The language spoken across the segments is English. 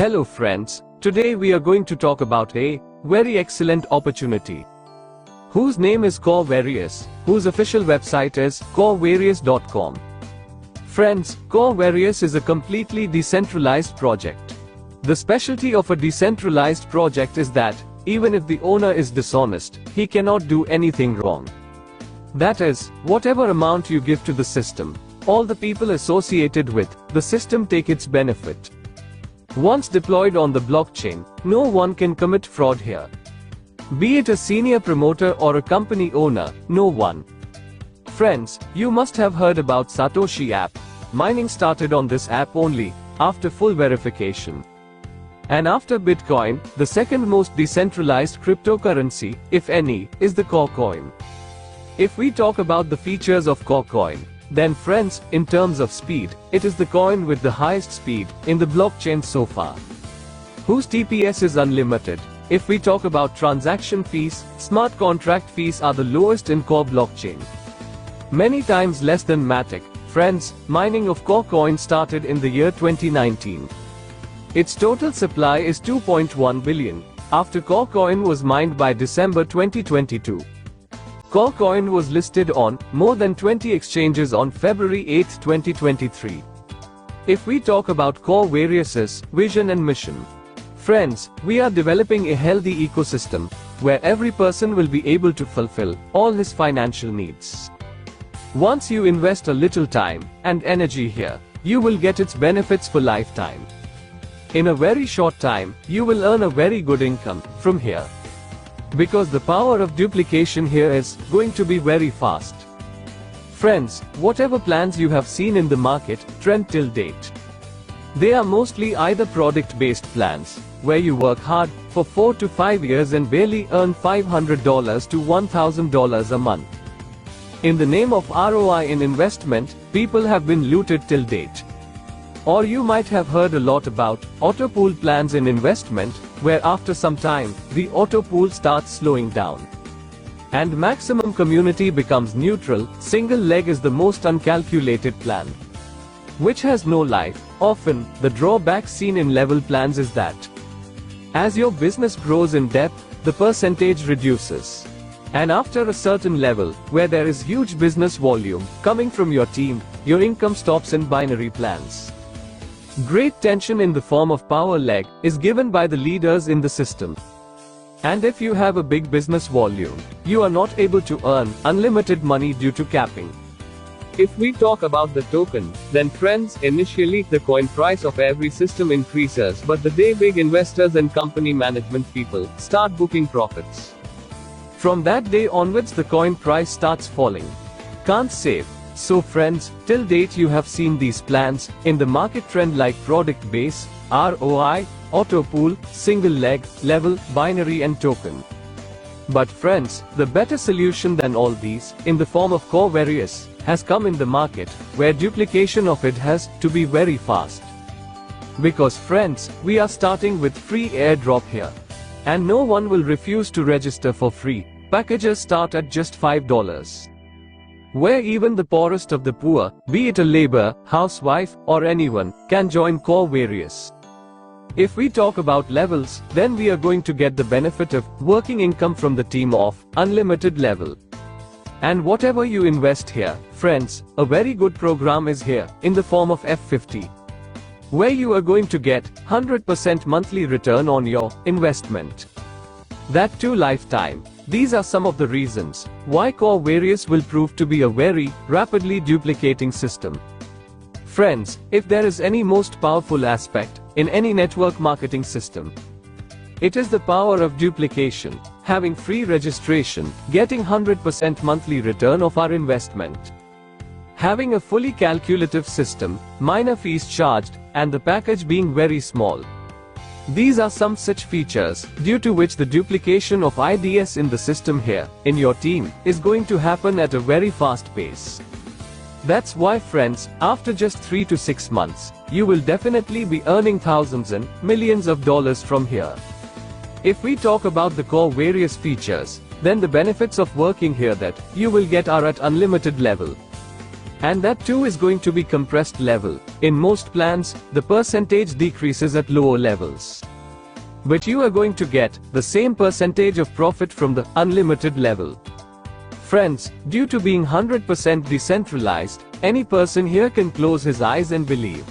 Hello friends, today we are going to talk about a very excellent opportunity whose name is Corevarious, whose official website is corevarious.com. Friends, Corevarious is a completely decentralized project. The specialty of a decentralized project is that, even if the owner is dishonest, he cannot do anything wrong. That is, whatever amount you give to the system, all the people associated with the system take its benefit. Once deployed on the blockchain, no one can commit fraud here. Be it a senior promoter or a company owner, no one. Friends, you must have heard about Satoshi app. Mining started on this app only after full verification. And after Bitcoin, the second most decentralized cryptocurrency, if any, is the Corecoin. If we talk about the features of Corecoin, then friends, in terms of speed, it is the coin with the highest speed in the blockchain so far, whose TPS is unlimited. If we talk about transaction fees, smart contract fees are the lowest in Core blockchain, many times less than Matic. Friends, mining of Corecoin started in the year 2019. Its total supply is 2.1 billion, after Corecoin was mined by December 2022. Corecoin was listed on more than 20 exchanges on February 8, 2023. If we talk about Corevarious's vision and mission, friends, we are developing a healthy ecosystem where every person will be able to fulfill all his financial needs. Once you invest a little time and energy here, you will get its benefits for lifetime. In a very short time, you will earn a very good income from here, because the power of duplication here is going to be very fast. Friends, whatever plans you have seen in the market trend till date, they are mostly either product-based plans, where you work hard for 4 to 5 years and barely earn $500 to $1,000 a month. In the name of ROI in investment, people have been looted till date. Or you might have heard a lot about auto pool plans in investment, where after some time, the auto pool starts slowing down, and maximum community becomes neutral. Single leg is the most uncalculated plan, which has no life. Often, the drawback seen in level plans is that, as your business grows in depth, the percentage reduces. And after a certain level, where there is huge business volume coming from your team, your income stops in binary plans. Great tension in the form of power leg is given by the leaders in the system. And if you have a big business volume, you are not able to earn unlimited money due to capping. If we talk about the token, then friends, initially, the coin price of every system increases, but the day big investors and company management people start booking profits, from that day onwards the coin price starts falling. Can't save. So friends, till date you have seen these plans in the market trend like product base, ROI, auto pool, single leg, level, binary and token. But friends, the better solution than all these, in the form of Corevarious, has come in the market, where duplication of it has to be very fast. Because friends, we are starting with free airdrop here. And no one will refuse to register for free. Packages start at just $5. Where even the poorest of the poor, be it a labor, housewife, or anyone, can join Corevarious. If we talk about levels, then we are going to get the benefit of working income from the team of unlimited level. And whatever you invest here, friends, a very good program is here, in the form of F50. Where you are going to get 100% monthly return on your investment. That too lifetime. These are some of the reasons why Corevarious will prove to be a very rapidly duplicating system. Friends, if there is any most powerful aspect in any network marketing system, it is the power of duplication. Having free registration, getting 100% monthly return of our investment, having a fully calculative system, minor fees charged, and the package being very small. These are some such features, due to which the duplication of IDS in the system here, in your team, is going to happen at a very fast pace. That's why friends, after just 3 to 6 months, you will definitely be earning thousands and millions of dollars from here. If we talk about the Corevarious features, then the benefits of working here that you will get are at unlimited level. And that too is going to be compressed level. In most plans, the percentage decreases at lower levels. But you are going to get the same percentage of profit from the unlimited level. Friends, due to being 100% decentralized, any person here can close his eyes and believe.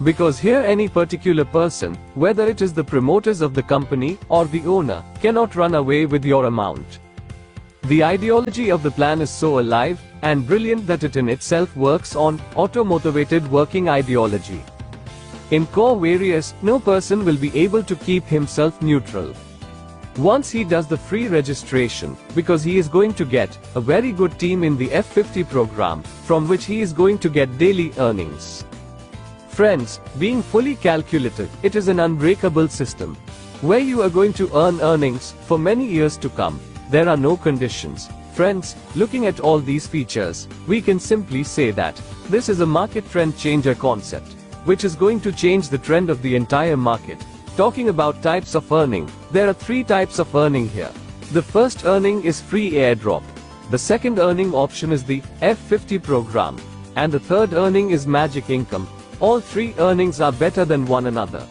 Because here any particular person, whether it is the promoters of the company or the owner, cannot run away with your amount. The ideology of the plan is so alive and brilliant that it in itself works on auto-motivated working ideology. In Core Various, no person will be able to keep himself neutral. Once he does the free registration, because he is going to get a very good team in the F50 program, from which he is going to get daily earnings. Friends, being fully calculated, it is an unbreakable system, where you are going to earn earnings for many years to come. There are no conditions. Friends, looking at all these features, we can simply say that this is a market trend changer concept, which is going to change the trend of the entire market. Talking about types of earning, there are 3 types of earning here. The first earning is free airdrop. The second earning option is the F50 program. And the third earning is magic income. All 3 earnings are better than one another.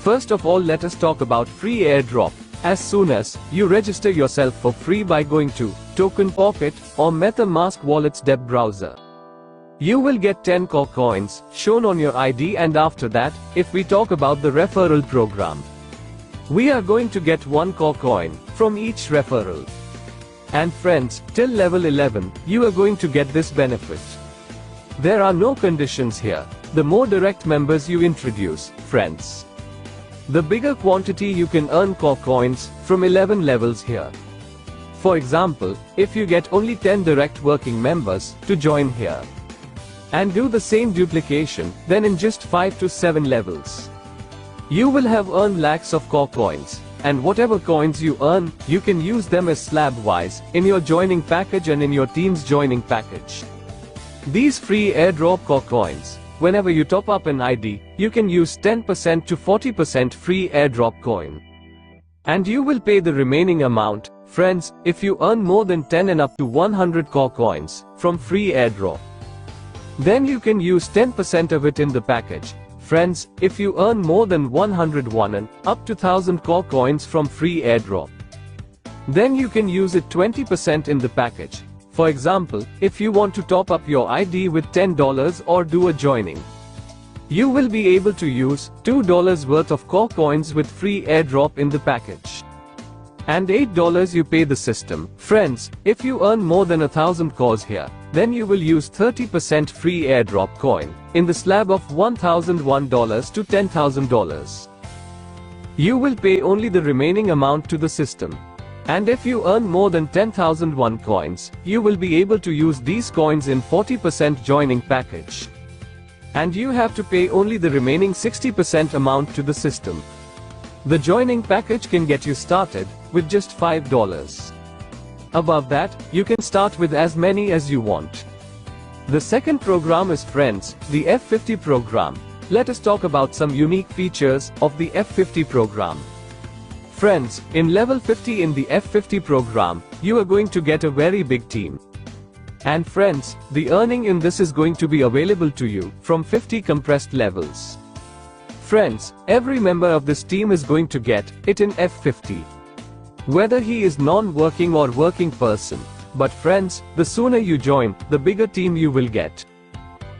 First of all, let us talk about free airdrop. As soon as you register yourself for free by going to Token Pocket or MetaMask Wallet's web browser, you will get 10 core coins shown on your ID, and after that, if we talk about the referral program, we are going to get 1 core coin from each referral. And friends, till level 11, you are going to get this benefit. There are no conditions here. The more direct members you introduce, friends, the bigger quantity you can earn core coins from 11 levels here. For example, if you get only 10 direct working members to join here, and do the same duplication, then in just 5 to 7 levels, you will have earned lakhs of core coins, and whatever coins you earn, you can use them as slab-wise, in your joining package and in your team's joining package. These free airdrop core coins, whenever you top up an ID, you can use 10% to 40% free airdrop coin. And you will pay the remaining amount, friends, if you earn more than 10 and up to 100 core coins from free airdrop. Then you can use 10% of it in the package. Friends, if you earn more than 101 and up to 1000 core coins from free airdrop, then you can use it 20% in the package. For example, if you want to top up your ID with $10 or do a joining, you will be able to use $2 worth of core coins with free airdrop in the package. And $8 you pay the system. Friends, if you earn more than 1000 cores here, then you will use 30% free airdrop coin in the slab of $1001 to $10,000. You will pay only the remaining amount to the system. And if you earn more than 10,001 coins, you will be able to use these coins in 40% joining package. And you have to pay only the remaining 60% amount to the system. The joining package can get you started with just $5. Above that, you can start with as many as you want. The second program is, friends, the F50 program. Let us talk about some unique features of the F50 program. Friends, in level 50 in the F50 program, you are going to get a very big team. And friends, the earning in this is going to be available to you from 50 compressed levels. Friends, every member of this team is going to get it in F50. Whether he is non-working or working person. But friends, the sooner you join, the bigger team you will get.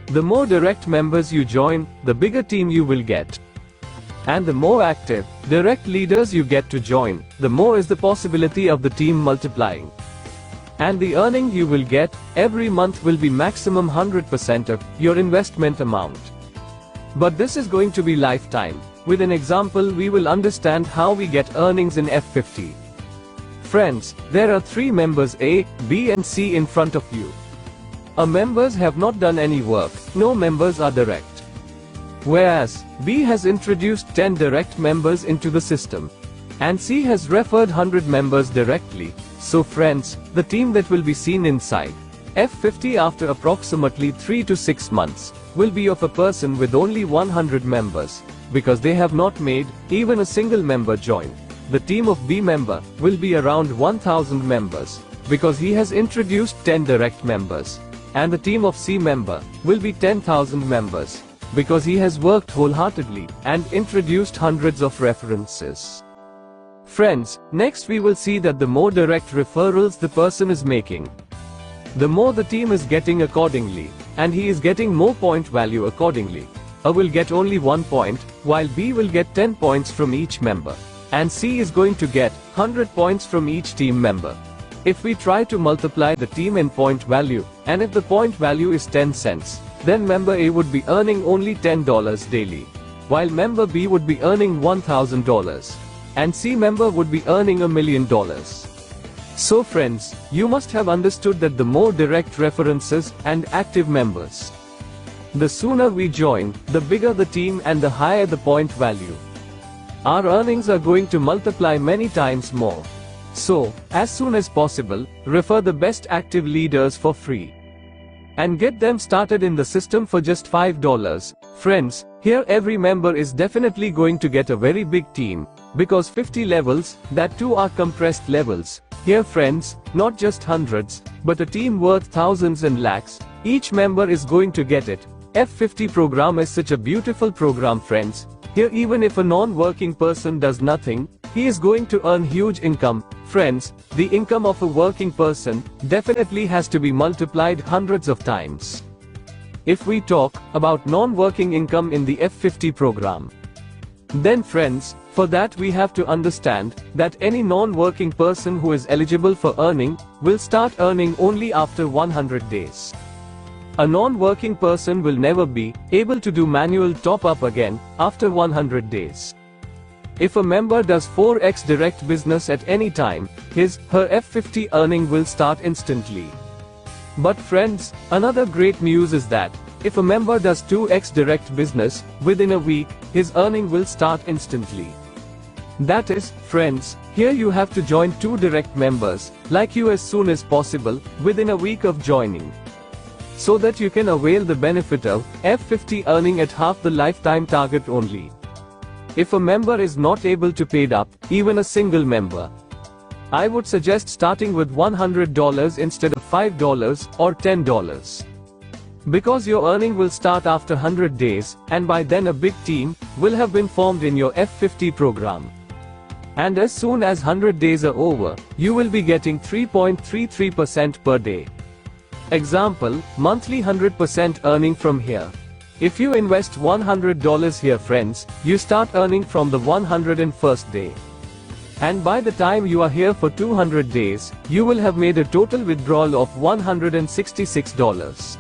The more direct members you join, the bigger team you will get. And the more active, direct leaders you get to join, the more is the possibility of the team multiplying. And the earning you will get every month will be maximum 100% of your investment amount. But this is going to be lifetime. With an example, we will understand how we get earnings in F50. Friends, there are 3 members A, B and C in front of you. A members have not done any work, no members are direct. Whereas, B has introduced 10 direct members into the system. And C has referred 100 members directly. So friends, the team that will be seen inside F50 after approximately 3 to 6 months, will be of a person with only 100 members, because they have not made even a single member join. The team of B member will be around 1000 members, because he has introduced 10 direct members. and the team of C member will be 10,000 members, because he has worked wholeheartedly and introduced hundreds of references. Friends, next we will see that the more direct referrals the person is making, the more the team is getting accordingly, and he is getting more point value accordingly. A will get only 1 point, while B will get 10 points from each member, and C is going to get 100 points from each team member. If we try to multiply the team in point value, and if the point value is 10 cents, then member A would be earning only $10 daily, while member B would be earning $1,000, and C member would be earning $1 million. So friends, you must have understood that the more direct references and active members, the sooner we join, the bigger the team and the higher the point value. Our earnings are going to multiply many times more. So, as soon as possible, refer the best active leaders for free, and get them started in the system for just $5. Friends, here every member is definitely going to get a very big team, because 50 levels, that too are compressed levels. Here friends, not just hundreds, but a team worth thousands and lakhs. Each member is going to get it. F50 program is such a beautiful program friends. Here even if a non-working person does nothing, he is going to earn huge income. Friends, the income of a working person definitely has to be multiplied hundreds of times. If we talk about non-working income in the F50 program, then friends, for that we have to understand that any non-working person who is eligible for earning will start earning only after 100 days. A non-working person will never be able to do manual top-up again after 100 days. If a member does 4x direct business at any time, her F50 earning will start instantly. But friends, another great news is that if a member does 2x direct business within a week, his earning will start instantly. That is, friends, here you have to join 2 direct members like you as soon as possible within a week of joining, so that you can avail the benefit of F50 earning at half the lifetime target only. If a member is not able to pay up, even a single member, I would suggest starting with $100 instead of $5 or $10. Because your earning will start after 100 days, and by then a big team will have been formed in your F50 program. And as soon as 100 days are over, you will be getting 3.33% per day. Example, monthly 100% earning from here. If you invest $100 here friends, you start earning from the 101st day. And by the time you are here for 200 days, you will have made a total withdrawal of $166.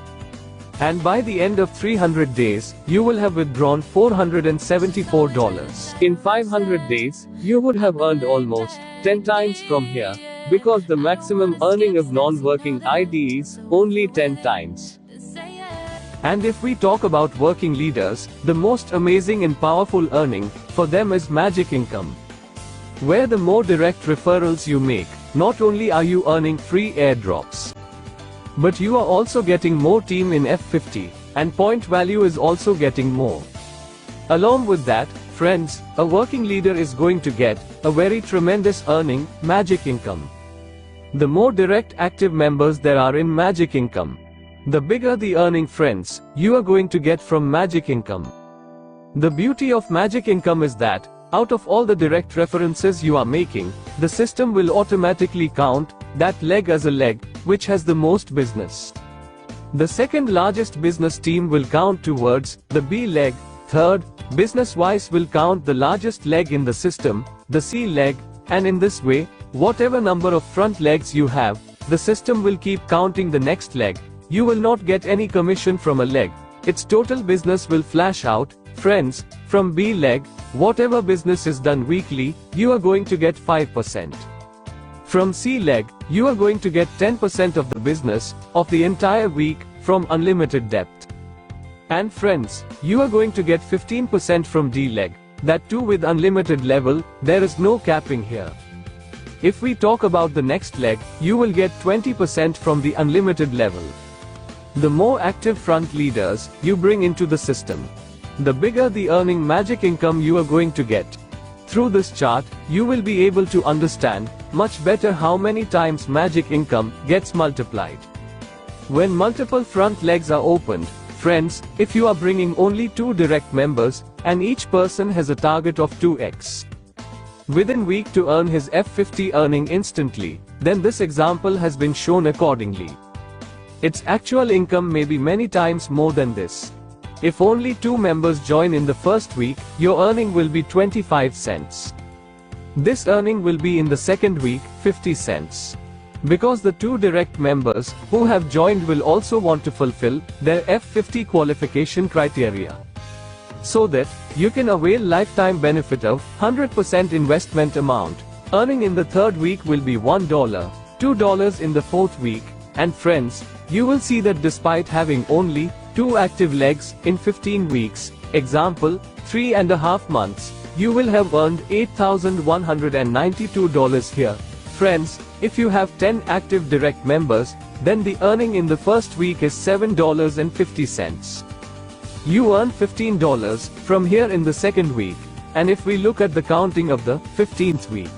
And by the end of 300 days, you will have withdrawn $474. In 500 days, you would have earned almost 10 times from here, because the maximum earning of non-working ID is only 10 times. And if we talk about working leaders, the most amazing and powerful earning for them is magic income, where the more direct referrals you make, not only are you earning free airdrops, but you are also getting more team in F50, and point value is also getting more. Along with that, friends, a working leader is going to get a very tremendous earning, magic income. The more direct active members there are in magic income, the bigger the earning friends you are going to get from magic income. The beauty of magic income is that, out of all the direct references you are making, the system will automatically count that leg as a leg which has the most business. The second largest business team will count towards the B leg, third, business-wise will count the largest leg in the system, the C leg, and in this way, whatever number of front legs you have, the system will keep counting the next leg. You will not get any commission from a leg. Its total business will flash out. Friends, from B leg, whatever business is done weekly, you are going to get 5%. From C leg, you are going to get 10% of the business of the entire week from unlimited depth. And friends, you are going to get 15% from D leg, that too with unlimited level. There is no capping here. If we talk about the next leg, you will get 20% from the unlimited level. The more active front leaders you bring into the system, the bigger the earning magic income you are going to get. Through this chart, you will be able to understand much better how many times magic income gets multiplied. When multiple front legs are opened, friends, if you are bringing only 2 direct members, and each person has a target of 2x within week to earn his F50 earning instantly, then this example has been shown accordingly. Its actual income may be many times more than this. If only 2 members join in the first week, your earning will be 25 cents. This earning will be in the second week, 50 cents. Because the 2 direct members who have joined will also want to fulfill their F50 qualification criteria, so that you can avail lifetime benefit of 100% investment amount. Earning in the third week will be $1, $2 in the fourth week, and friends, you will see that despite having only 2 active legs in 15 weeks, example, 3.5 months, you will have earned $8,192 here. Friends, if you have 10 active direct members, then the earning in the first week is $7.50. You earn $15 from here in the second week, and if we look at the counting of the 15th week,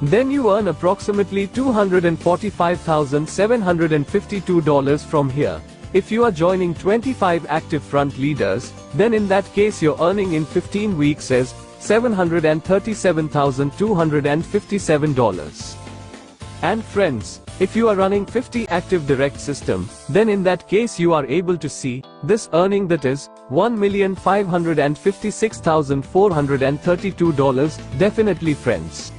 then you earn approximately $245,752 from here. If you are joining 25 active front leaders, then in that case your earning in 15 weeks is $737,257. And friends, if you are running 50 active direct system, then in that case you are able to see this earning, that is $1,556,432, definitely friends.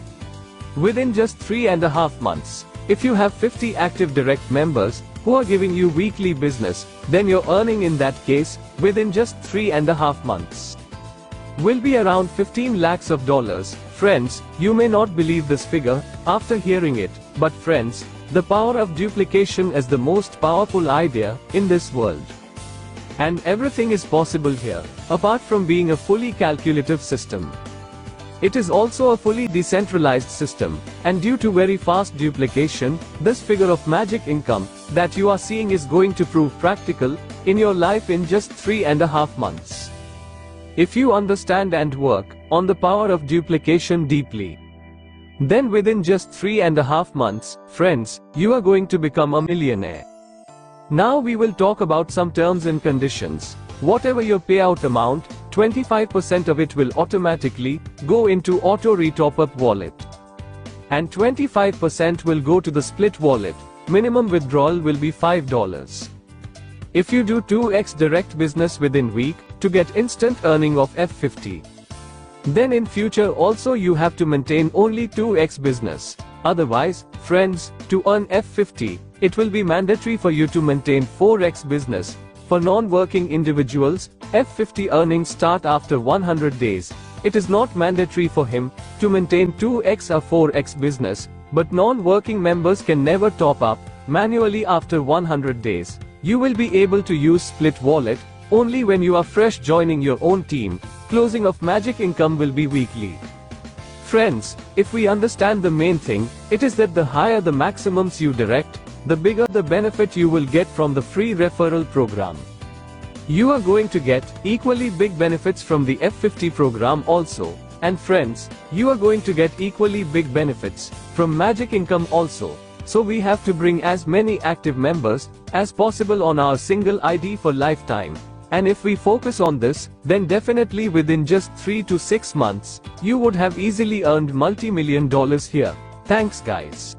Within just 3.5 months, if you have 50 active direct members who are giving you weekly business, then your earning in that case, within just 3.5 months, will be around 15 lakhs of dollars. Friends, you may not believe this figure after hearing it, but friends, the power of duplication is the most powerful idea in this world. And everything is possible here, apart from being a fully calculative system. It is also a fully decentralized system, and due to very fast duplication, this figure of magic income that you are seeing is going to prove practical in your life in just 3.5 months. If you understand and work on the power of duplication deeply, then within just 3.5 months, friends, you are going to become a millionaire. Now we will talk about some terms and conditions. Whatever your payout amount, 25% of it will automatically go into auto retop-up wallet, and 25% will go to the split wallet. Minimum withdrawal will be $5. If you do 2x direct business within week to get instant earning of F50, then in future also you have to maintain only 2x business. Otherwise, friends, to earn F50, it will be mandatory for you to maintain 4x business. For non-working individuals, F50 earnings start after 100 days. It is not mandatory for him to maintain 2x or 4x business, but non-working members can never top up manually after 100 days. You will be able to use split wallet only when you are fresh joining your own team. Closing of magic income will be weekly. Friends, if we understand the main thing, it is that the higher the maximums you direct, the bigger the benefit you will get from the free referral program. You are going to get equally big benefits from the F50 program also. And friends, you are going to get equally big benefits from magic income also. So we have to bring as many active members as possible on our single ID for lifetime. And if we focus on this, then definitely within just 3 to 6 months, you would have easily earned multi-million dollars here. Thanks guys.